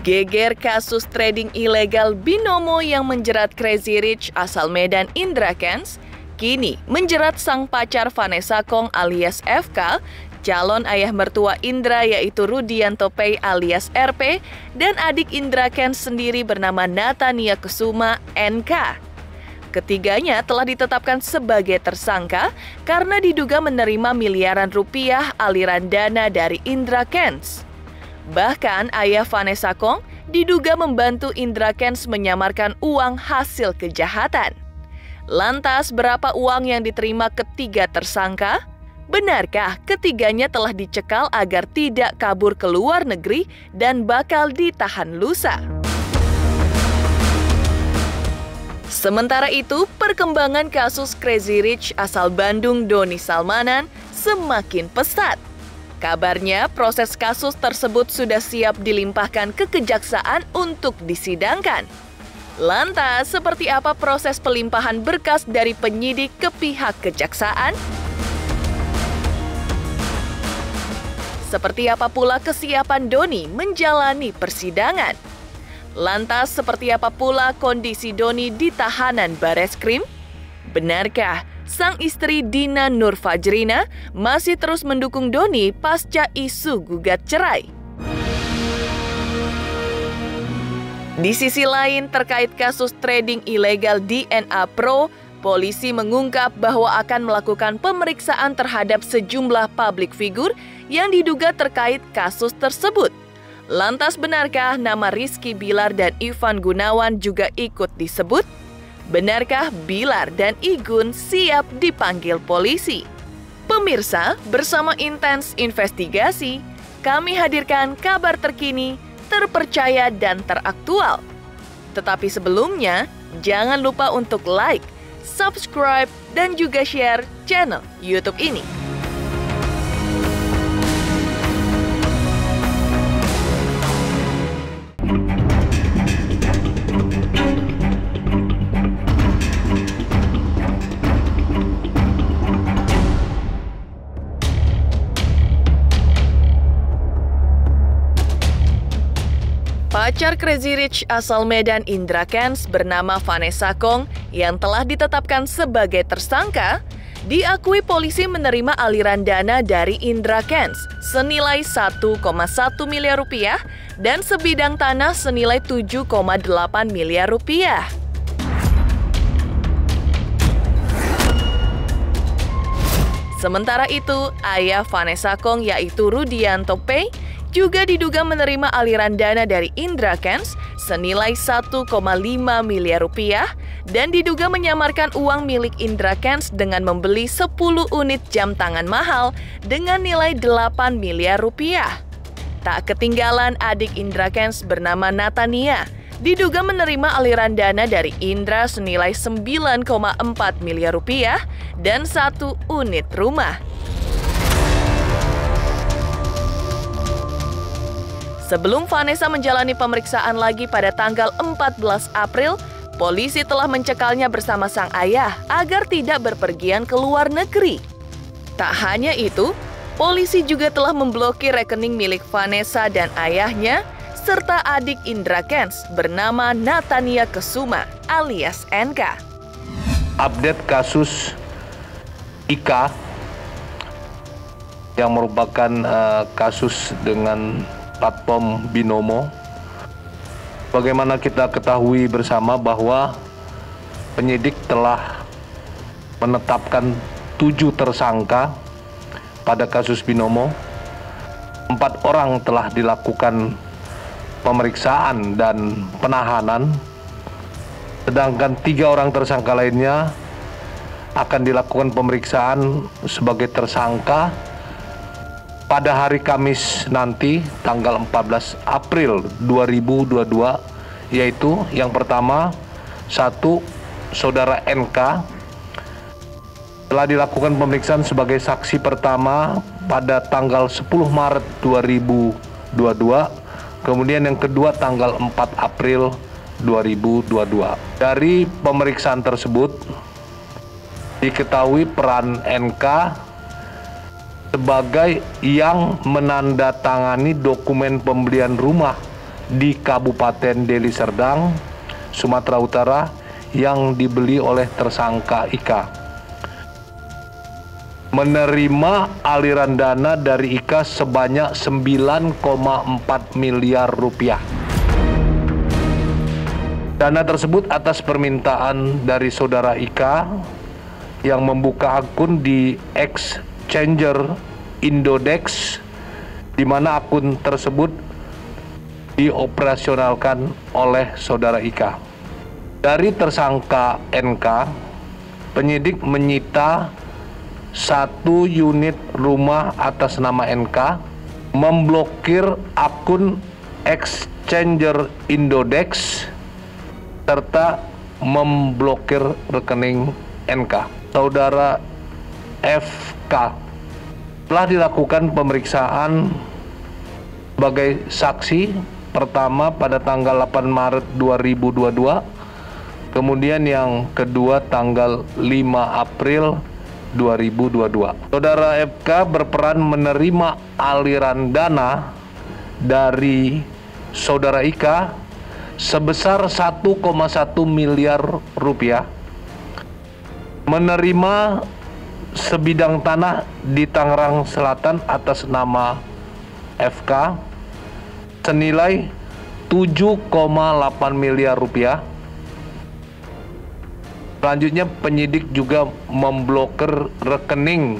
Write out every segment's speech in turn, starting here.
Geger kasus trading ilegal binomo yang menjerat Crazy Rich asal Medan Indra Kents, kini menjerat sang pacar Vanessa Kong alias FK, calon ayah mertua Indra yaitu Rudianto Pei alias RP, dan adik Indra Kents sendiri bernama Natania Kusuma NK. Ketiganya telah ditetapkan sebagai tersangka karena diduga menerima miliaran rupiah aliran dana dari Indra Kents. Bahkan ayah Vanessa Kong diduga membantu Indra Kents menyamarkan uang hasil kejahatan. Lantas berapa uang yang diterima ketiga tersangka? Benarkah ketiganya telah dicekal agar tidak kabur ke luar negeri dan bakal ditahan lusa? Sementara itu, perkembangan kasus Crazy Rich asal Bandung Doni Salmanan semakin pesat. Kabarnya, proses kasus tersebut sudah siap dilimpahkan ke kejaksaan untuk disidangkan. Lantas, seperti apa proses pelimpahan berkas dari penyidik ke pihak kejaksaan? Seperti apa pula kesiapan Doni menjalani persidangan? Lantas, seperti apa pula kondisi Doni di tahanan Bareskrim? Benarkah sang istri Dina Nur Fajrina masih terus mendukung Doni pasca isu gugat cerai? Di sisi lain, terkait kasus trading ilegal DNA Pro, polisi mengungkap bahwa akan melakukan pemeriksaan terhadap sejumlah publik figur yang diduga terkait kasus tersebut. Lantas benarkah nama Rizky Bilar dan Ivan Gunawan juga ikut disebut? Benarkah Bilar dan Igun siap dipanggil polisi? Pemirsa, bersama Intens Investigasi, kami hadirkan kabar terkini, terpercaya dan teraktual. Tetapi sebelumnya, jangan lupa untuk like, subscribe, dan juga share channel YouTube ini. Pacar Crazy Rich asal Medan Indra Kents bernama Vanessa Kong yang telah ditetapkan sebagai tersangka, diakui polisi menerima aliran dana dari Indra Kents senilai 1,1 miliar rupiah dan sebidang tanah senilai 7,8 miliar rupiah. Sementara itu, ayah Vanessa Kong yaitu Rudianto Pei juga diduga menerima aliran dana dari Indra Kents senilai 1,5 miliar rupiah dan diduga menyamarkan uang milik Indra Kents dengan membeli 10 unit jam tangan mahal dengan nilai 8 miliar rupiah. Tak ketinggalan adik Indra Kents bernama Natania diduga menerima aliran dana dari Indra senilai 9,4 miliar rupiah dan 1 unit rumah. Sebelum Vanessa menjalani pemeriksaan lagi pada tanggal 14 April, polisi telah mencekalnya bersama sang ayah agar tidak berpergian ke luar negeri. Tak hanya itu, polisi juga telah memblokir rekening milik Vanessa dan ayahnya, serta adik Indra Kents bernama Natania Kusuma alias NK. Update kasus Ika yang merupakan kasus dengan platform binomo. Bagaimana kita ketahui bersama bahwa penyidik telah menetapkan 7 tersangka pada kasus binomo. 4 orang telah dilakukan pemeriksaan dan penahanan, sedangkan 3 orang tersangka lainnya akan dilakukan pemeriksaan sebagai tersangka pada hari Kamis nanti tanggal 14 April 2022, yaitu yang pertama, 1, saudara NK telah dilakukan pemeriksaan sebagai saksi pertama pada tanggal 10 Maret 2022, kemudian yang kedua tanggal 4 April 2022. Dari pemeriksaan tersebut diketahui peran NK sebagai yang menandatangani dokumen pembelian rumah di Kabupaten Deli Serdang, Sumatera Utara yang dibeli oleh tersangka Ika. Menerima aliran dana dari Ika sebanyak 9,4 miliar rupiah. Dana tersebut atas permintaan dari saudara Ika yang membuka akun di Exchanger Indodex, di mana akun tersebut dioperasionalkan oleh saudara Ika. Dari tersangka NK, penyidik menyita 1 unit rumah atas nama NK, memblokir akun Exchanger Indodex, serta memblokir rekening NK. Saudara FK telah dilakukan pemeriksaan sebagai saksi pertama pada tanggal 8 Maret 2022, kemudian yang kedua tanggal 5 April 2022. Saudara FK berperan menerima aliran dana dari saudara Ika sebesar 1,1 miliar rupiah, menerima sebidang tanah di Tangerang Selatan atas nama FK senilai 7,8 miliar rupiah. Selanjutnya penyidik juga memblokir rekening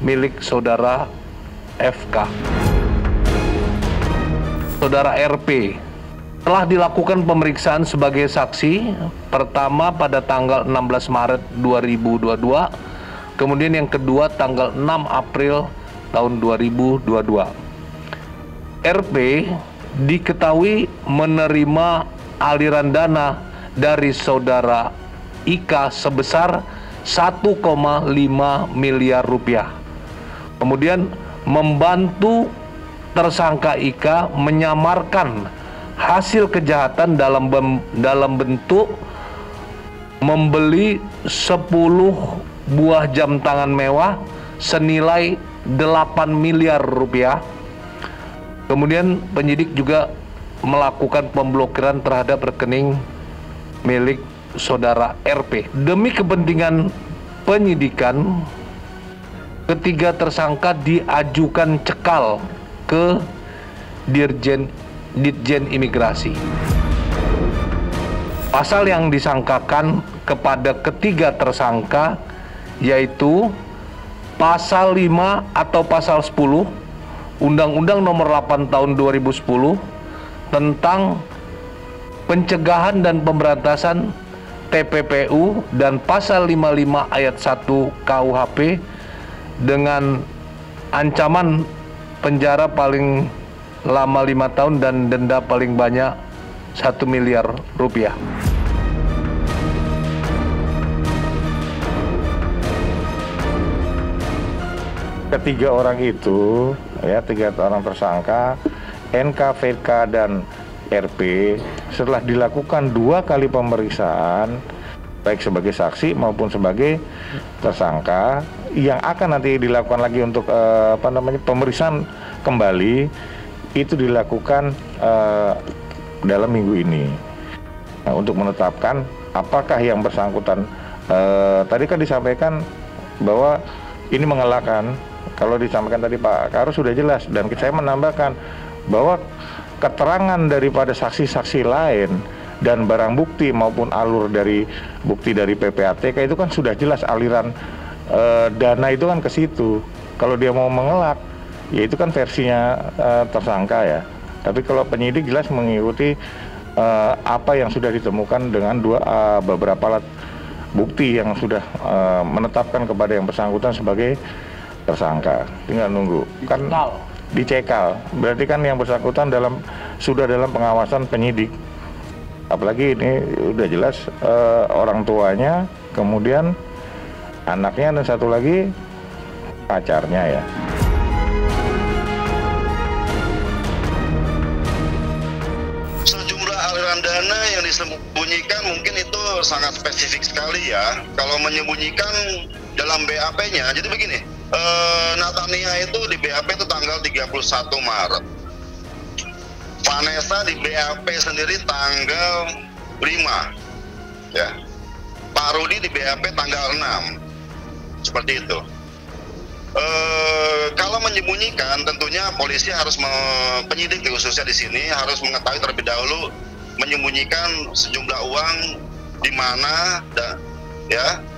milik saudara FK. Saudara RP telah dilakukan pemeriksaan sebagai saksi pertama pada tanggal 16 Maret 2022, kemudian yang kedua tanggal 6 April tahun 2022. RP diketahui menerima aliran dana dari saudara Ika sebesar 1,5 miliar rupiah. Kemudian membantu tersangka Ika menyamarkan hasil kejahatan dalam bentuk membeli 10 buah jam tangan mewah senilai 8 miliar rupiah. Kemudian penyidik juga melakukan pemblokiran terhadap rekening milik saudara RP. Demi kepentingan penyidikan, ketiga tersangka diajukan cekal ke Ditjen Imigrasi. Pasal yang disangkakan kepada ketiga tersangka yaitu Pasal 5 atau Pasal 10 Undang-Undang Nomor 8 Tahun 2010 tentang pencegahan dan pemberantasan TPPU dan Pasal 55 Ayat 1 KUHP dengan ancaman penjara paling lama 5 tahun dan denda paling banyak 1 miliar rupiah. Ketiga orang itu, ya, 3 orang tersangka, NK, VK, dan RP, setelah dilakukan 2 kali pemeriksaan, baik sebagai saksi maupun sebagai tersangka, yang akan nanti dilakukan lagi untuk pemeriksaan kembali, itu dilakukan dalam minggu ini. Nah, untuk menetapkan apakah yang bersangkutan, tadi kan disampaikan bahwa ini mengelakkan. Kalau disampaikan tadi Pak Karo sudah jelas, dan saya menambahkan bahwa keterangan daripada saksi-saksi lain dan barang bukti maupun alur dari bukti dari PPATK itu kan sudah jelas aliran dana itu kan ke situ. Kalau dia mau mengelak, ya itu kan versinya tersangka ya. Tapi kalau penyidik jelas mengikuti apa yang sudah ditemukan dengan beberapa alat bukti yang sudah menetapkan kepada yang bersangkutan sebagai tersangka. Tinggal nunggu. Kan dicekal. Berarti kan yang bersangkutan sudah dalam pengawasan penyidik. Apalagi ini udah jelas orang tuanya, kemudian anaknya, dan satu lagi pacarnya ya. Sejumlah aliran dana yang disembunyikan mungkin itu sangat spesifik sekali ya. Kalau menyembunyikan dalam BAP-nya, jadi begini, Natania itu di BAP itu tanggal 31 Maret. Vanessa di BAP sendiri tanggal 5, ya. Pak Rudi di BAP tanggal 6, seperti itu. Kalau menyembunyikan, tentunya polisi harus penyidik khususnya di sini harus mengetahui terlebih dahulu menyembunyikan sejumlah uang di mana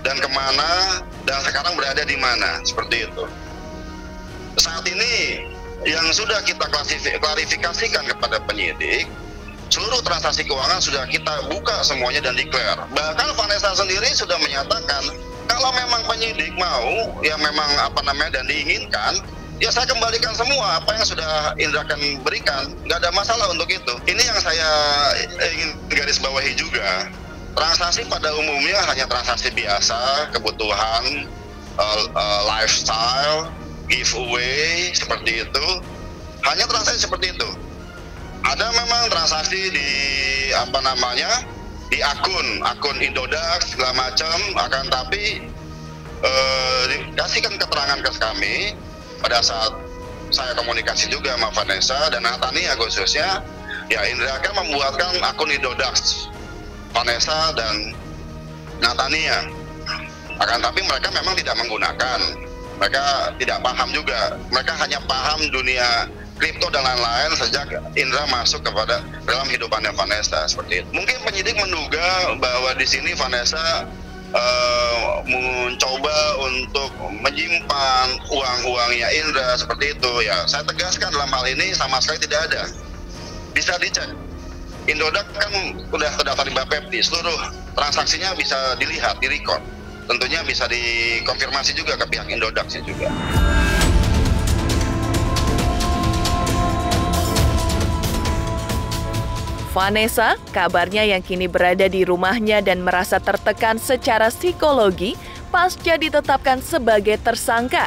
dan kemana dan sekarang berada di mana, seperti itu. Saat ini yang sudah kita klarifikasikan kepada penyidik, seluruh transaksi keuangan sudah kita buka semuanya dan declare. Bahkan Vanessa sendiri sudah menyatakan kalau memang penyidik mau, ya memang dan diinginkan, ya saya kembalikan semua apa yang sudah Indra Kents berikan, nggak ada masalah untuk itu. Ini yang saya ingin garis bawahi juga. Transaksi pada umumnya hanya transaksi biasa, kebutuhan, lifestyle, giveaway, seperti itu. Hanya transaksi seperti itu. Ada memang transaksi di di akun Indodax segala macam, akan tapi dikasihkan keterangan ke kami pada saat saya komunikasi juga sama Vanessa dan Natania khususnya, ya Indra Kents membuatkan akun Indodax Vanessa dan Natania, akan tapi mereka memang tidak menggunakan, mereka tidak paham juga, mereka hanya paham dunia kripto dan lain-lain sejak Indra masuk kepada dalam hidupannya Vanessa, seperti itu. Mungkin penyidik menduga bahwa di sini Vanessa mencoba untuk menyimpan uang-uangnya Indra, seperti itu. Ya, saya tegaskan dalam hal ini sama sekali tidak ada. Bisa dicek. Indodax kan sudah terdaftar di Bapepti, seluruh transaksinya bisa dilihat, direcord. Tentunya bisa dikonfirmasi juga ke pihak Indodax juga. Vanessa, kabarnya yang kini berada di rumahnya dan merasa tertekan secara psikologi pasca ditetapkan sebagai tersangka.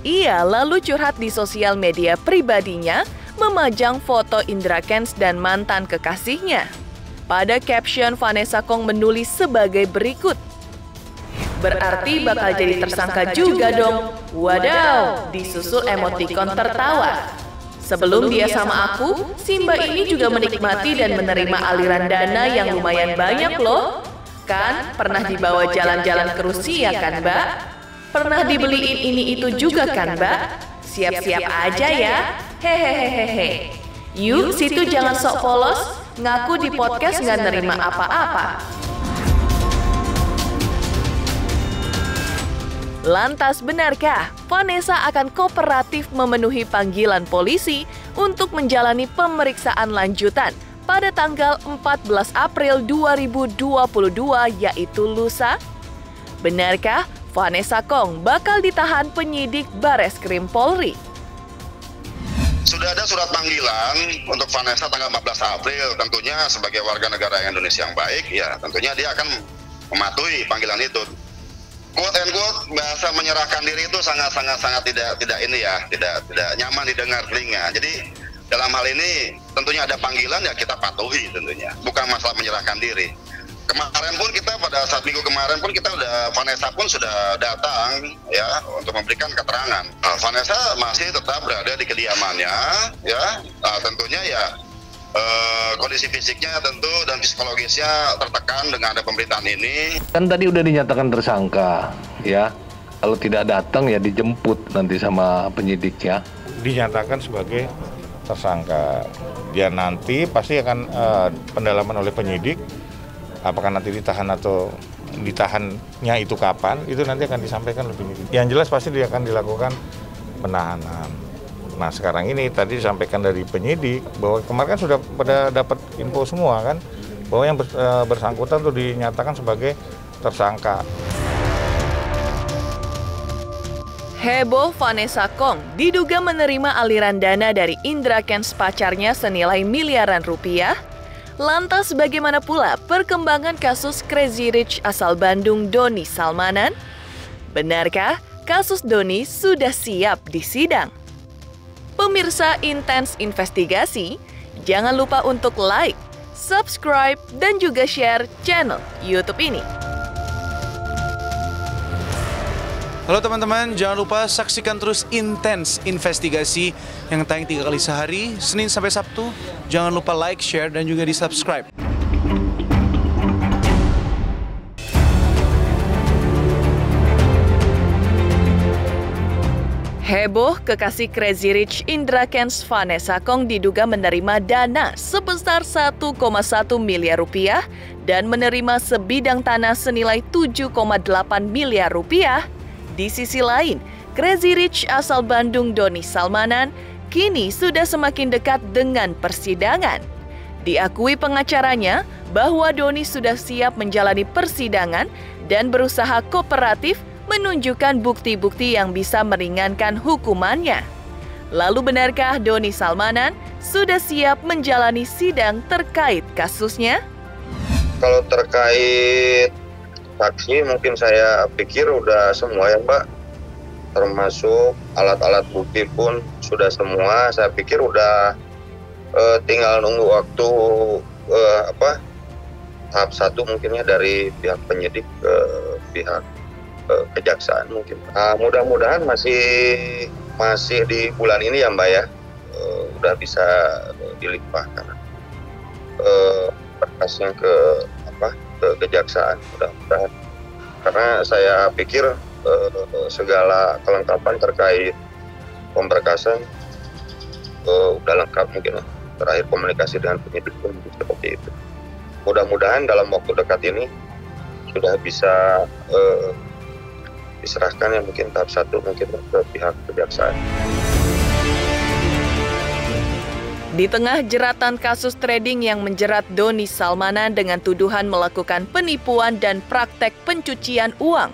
Ia lalu curhat di sosial media pribadinya, memajang foto Indra Kents dan mantan kekasihnya. Pada caption, Vanessa Kong menulis sebagai berikut. Berarti bakal jadi tersangka juga dong. Wadaw, disusul emotikon tertawa. Sebelum dia sama aku, Simba ini juga menikmati dan menerima aliran dana yang lumayan banyak loh. Kan pernah dibawa jalan-jalan ke Rusia kan, Mbak? Pernah dibeliin ini itu juga kan, Mbak? Siap-siap aja ya. Hehehehe. Yuk, situ jangan sok polos, ngaku di podcast nggak nerima apa-apa. Lantas benarkah Vanessa akan kooperatif memenuhi panggilan polisi untuk menjalani pemeriksaan lanjutan pada tanggal 14 April 2022 yaitu lusa? Benarkah Vanessa Kong bakal ditahan penyidik Bareskrim Polri? Sudah ada surat panggilan untuk Vanessa tanggal 14 April, tentunya sebagai warga negara Indonesia yang baik, ya tentunya dia akan mematuhi panggilan itu. Quote and quote, bahasa menyerahkan diri itu sangat tidak nyaman didengar telinga. Jadi dalam hal ini tentunya ada panggilan, ya kita patuhi tentunya. Bukan masalah menyerahkan diri. Kemarin pun kita pada saat minggu kemarin pun kita Vanessa pun sudah datang ya untuk memberikan keterangan. Vanessa masih tetap berada di kediamannya, ya tentunya ya. Kondisi fisiknya tentu dan psikologisnya tertekan dengan ada pemberitaan ini. Kan tadi udah dinyatakan tersangka, ya. Kalau tidak datang ya dijemput nanti sama penyidiknya. Dinyatakan sebagai tersangka. Dia nanti pasti akan pendalaman oleh penyidik. Apakah nanti ditahan atau ditahannya itu kapan? Itu nanti akan disampaikan oleh penyidik. Yang jelas pasti dia akan dilakukan penahanan. Nah sekarang ini tadi disampaikan dari penyidik bahwa kemarin kan sudah pada dapat info semua kan bahwa yang bersangkutan itu dinyatakan sebagai tersangka. Heboh Vanessa Kong diduga menerima aliran dana dari Indra Kents pacarnya senilai miliaran rupiah. Lantas bagaimana pula perkembangan kasus Crazy Rich asal Bandung Doni Salmanan? Benarkah kasus Doni sudah siap disidang? Pemirsa Intens Investigasi, jangan lupa untuk like, subscribe, dan juga share channel YouTube ini. Halo teman-teman, jangan lupa saksikan terus Intens Investigasi yang tayang 3 kali sehari, Senin sampai Sabtu. Jangan lupa like, share, dan juga di-subscribe. Heboh, kekasih Crazy Rich Indra Kents Vanessa Kong diduga menerima dana sebesar 1,1 miliar rupiah dan menerima sebidang tanah senilai 7,8 miliar rupiah. Di sisi lain, Crazy Rich asal Bandung Doni Salmanan kini sudah semakin dekat dengan persidangan. Diakui pengacaranya bahwa Doni sudah siap menjalani persidangan dan berusaha kooperatif menunjukkan bukti-bukti yang bisa meringankan hukumannya. Lalu benarkah Doni Salmanan sudah siap menjalani sidang terkait kasusnya? Kalau terkait saksi mungkin saya pikir udah semua ya Mbak, termasuk alat-alat bukti pun sudah semua. Saya pikir udah tinggal nunggu waktu tahap 1 mungkin ya dari pihak penyidik ke pihak kejaksaan mungkin. Mudah-mudahan masih di bulan ini ya Mbak ya, udah bisa dilimpahkan berkasnya ke kejaksaan, mudah-mudahan. Karena saya pikir segala kelengkapan terkait pemberkasan udah lengkap mungkin ya. Terakhir komunikasi dengan penyidik pun seperti itu. Mudah-mudahan dalam waktu dekat ini sudah bisa diserahkan ya, mungkin tahap 1 mungkin ke pihak kejaksaan. Di tengah jeratan kasus trading yang menjerat Doni Salmanan dengan tuduhan melakukan penipuan dan praktek pencucian uang,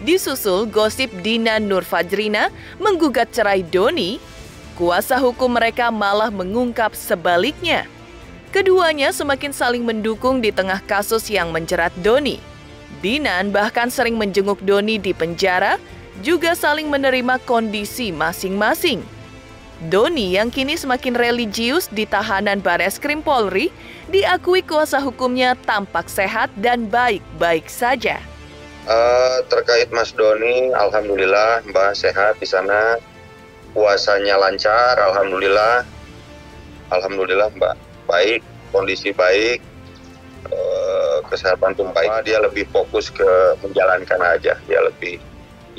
disusul gosip Dina Nurfajrina menggugat cerai Doni, kuasa hukum mereka malah mengungkap sebaliknya. Keduanya semakin saling mendukung di tengah kasus yang menjerat Doni. Dinan bahkan sering menjenguk Doni di penjara, juga saling menerima kondisi masing-masing. Doni yang kini semakin religius di tahanan Bareskrim Polri, diakui kuasa hukumnya tampak sehat dan baik-baik saja. Terkait Mas Doni, alhamdulillah Mbak sehat di sana, puasanya lancar, alhamdulillah Mbak baik, kondisi baik, kesehatan pun baik. Dia lebih fokus ke menjalankan aja, dia lebih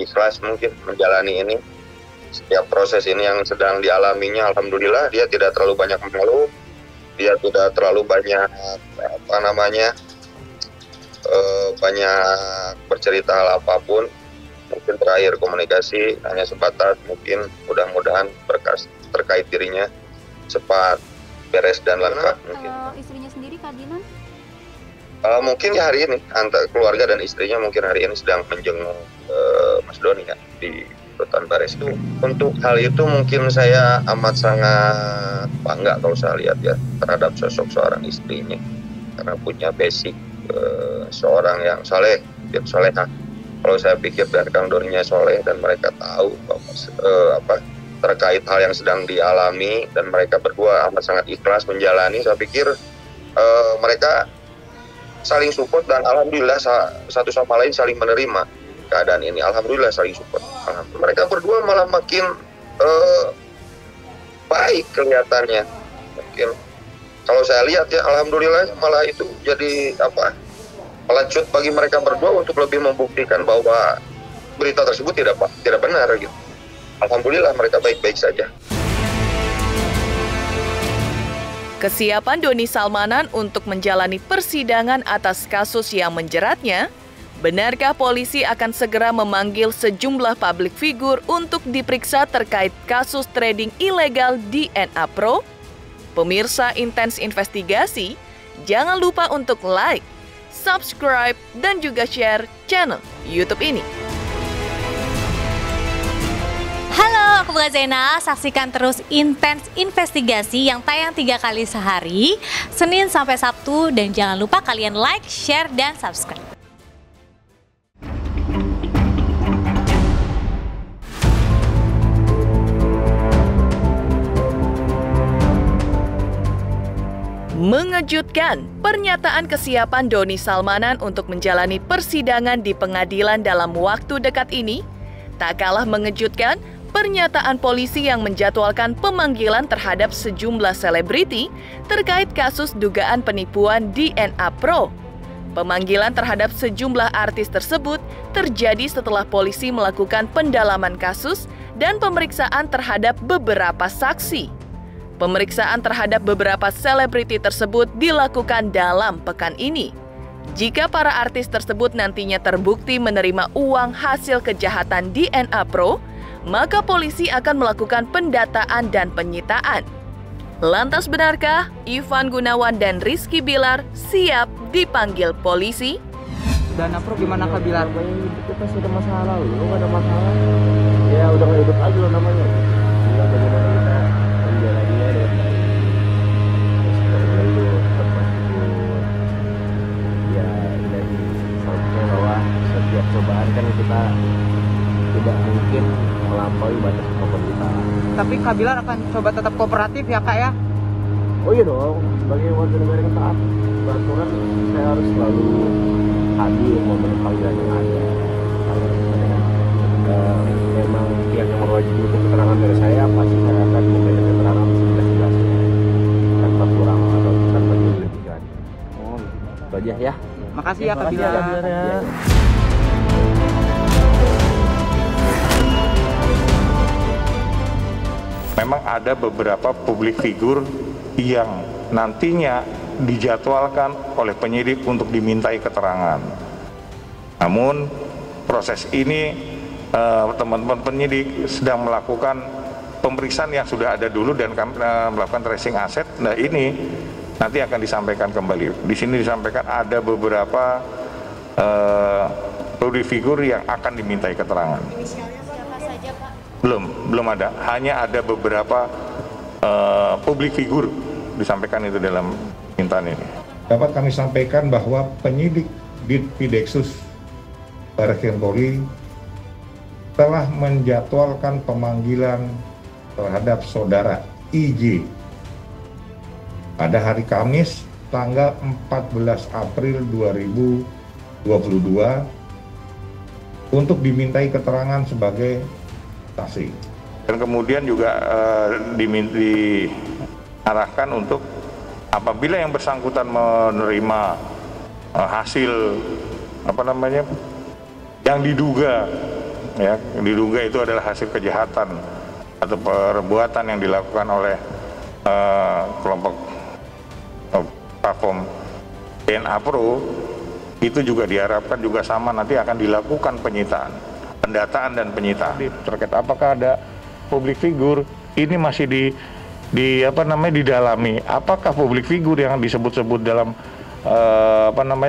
ikhlas mungkin menjalani ini. Setiap proses ini yang sedang dialaminya, alhamdulillah dia tidak terlalu banyak mengeluh, dia tidak terlalu banyak banyak bercerita hal apapun. Mungkin terakhir komunikasi hanya sebatas mungkin mudah-mudahan berkas terkait dirinya cepat beres dan lengkap. Mungkin. Istrinya sendiri Kak Dinan? Mungkin ya hari ini antara keluarga dan istrinya mungkin hari ini sedang menjenguk Mas Doni ya di rutan Bareskrim. Untuk hal itu mungkin saya amat sangat bangga kalau saya lihat ya terhadap sosok seorang istrinya, karena punya basic seorang yang soleh, solehah. Kalau saya pikir dan Kang Doninya soleh dan mereka tahu bahwa terkait hal yang sedang dialami dan mereka berdua amat sangat ikhlas menjalani, saya pikir mereka saling support dan alhamdulillah satu sama lain saling menerima keadaan ini. Alhamdulillah saling support. Mereka berdua malah makin baik kelihatannya. Mungkin kalau saya lihat ya alhamdulillah malah itu jadi pelecut bagi mereka berdua untuk lebih membuktikan bahwa berita tersebut tidak benar gitu. Alhamdulillah mereka baik-baik saja. Kesiapan Doni Salmanan untuk menjalani persidangan atas kasus yang menjeratnya. Benarkah polisi akan segera memanggil sejumlah publik figur untuk diperiksa terkait kasus trading ilegal DNA Pro? Pemirsa Intens Investigasi, jangan lupa untuk like, subscribe, dan juga share channel YouTube ini. Halo, aku Mbak Zena. Saksikan terus Intens Investigasi yang tayang 3 kali sehari, Senin sampai Sabtu, dan jangan lupa kalian like, share, dan subscribe. Mengejutkan, pernyataan kesiapan Doni Salmanan untuk menjalani persidangan di pengadilan dalam waktu dekat ini Tak kalah mengejutkan, pernyataan polisi yang menjadwalkan pemanggilan terhadap sejumlah selebriti terkait kasus dugaan penipuan DNA Pro. Pemanggilan terhadap sejumlah artis tersebut terjadi setelah polisi melakukan pendalaman kasus dan pemeriksaan terhadap beberapa saksi. Pemeriksaan terhadap beberapa selebriti tersebut dilakukan dalam pekan ini. Jika para artis tersebut nantinya terbukti menerima uang hasil kejahatan DNA Pro, maka polisi akan melakukan pendataan dan penyitaan. Lantas benarkah Ivan Gunawan dan Rizky Bilar siap dipanggil polisi? Dana Pro gimana Kak Bilar? Kita sudah masalah loh, nggak ada masalah. Ya udah nggak hidup aja loh namanya. Ya bagaimana kita menjalaninya dengan baik. Selalu tepat itu. Ya dari sampainya bahwa setiap cobaan kan kita tidak mungkin melampaui batas kemampuan kita. Tapi Kak Bilar akan coba tetap kooperatif ya Kak ya? Oh iya dong, sebagai warga negara yang taat peraturan, saya harus selalu hadir memenuhi panggilan yang ada. Kalau memang pihak yang berwajib untuk keterangan dari saya, pasti saya akan memberikan keterangan sejelas-jelasnya tanpa kurang atau tanpa dilebihkan. Oh, itu aja ya. Makasih ya Kak Bilar. Memang ada beberapa publik figur yang nantinya dijadwalkan oleh penyidik untuk dimintai keterangan. Namun proses ini teman-teman penyidik sedang melakukan pemeriksaan yang sudah ada dulu dan kami melakukan tracing aset. Nah ini nanti akan disampaikan kembali. Di sini disampaikan ada beberapa publik figur yang akan dimintai keterangan. Belum ada. Hanya ada beberapa publik figur disampaikan itu dalam permintaan ini. Dapat kami sampaikan bahwa penyidik Ditpideksus Barreskrim Polri telah menjadwalkan pemanggilan terhadap saudara IJ pada hari Kamis tanggal 14 April 2022 untuk dimintai keterangan sebagai saksi. Dan kemudian juga diarahkan untuk apabila yang bersangkutan menerima hasil yang diduga itu adalah hasil kejahatan atau perbuatan yang dilakukan oleh kelompok platform DNA Pro, itu juga diharapkan juga sama nanti akan dilakukan pendataan dan penyitaan terkait apakah ada publik figur ini masih didalami. Apakah publik figur yang disebut-sebut dalam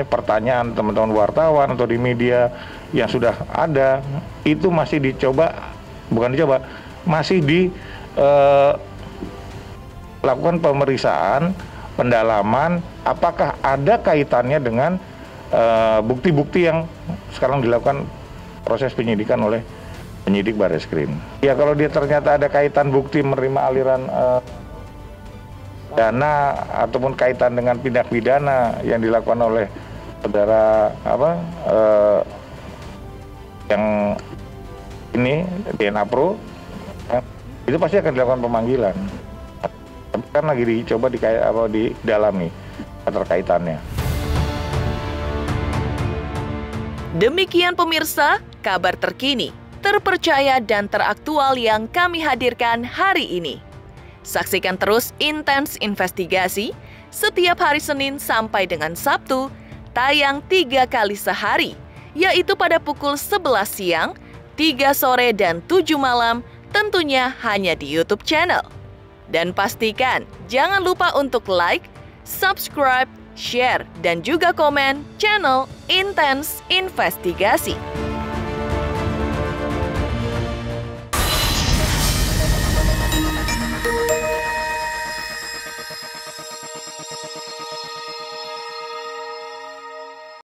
pertanyaan teman-teman wartawan atau di media yang sudah ada itu masih masih dilakukan pemeriksaan, pendalaman, apakah ada kaitannya dengan bukti-bukti yang sekarang dilakukan proses penyidikan oleh penyidik Barreskrim. Ya kalau dia ternyata ada kaitan bukti menerima aliran dana ataupun kaitan dengan tindak pidana yang dilakukan oleh saudara yang ini DNA Pro, itu pasti akan dilakukan pemanggilan. Tapi kan lagi dicoba didalami keterkaitannya. Demikian pemirsa, kabar terkini, terpercaya dan teraktual yang kami hadirkan hari ini. Saksikan terus Intens Investigasi setiap hari Senin sampai dengan Sabtu, tayang 3 kali sehari, yaitu pada pukul 11 siang, 3 sore, dan 7 malam, tentunya hanya di YouTube channel. Dan pastikan jangan lupa untuk like, subscribe, share, dan juga komen channel Intens Investigasi.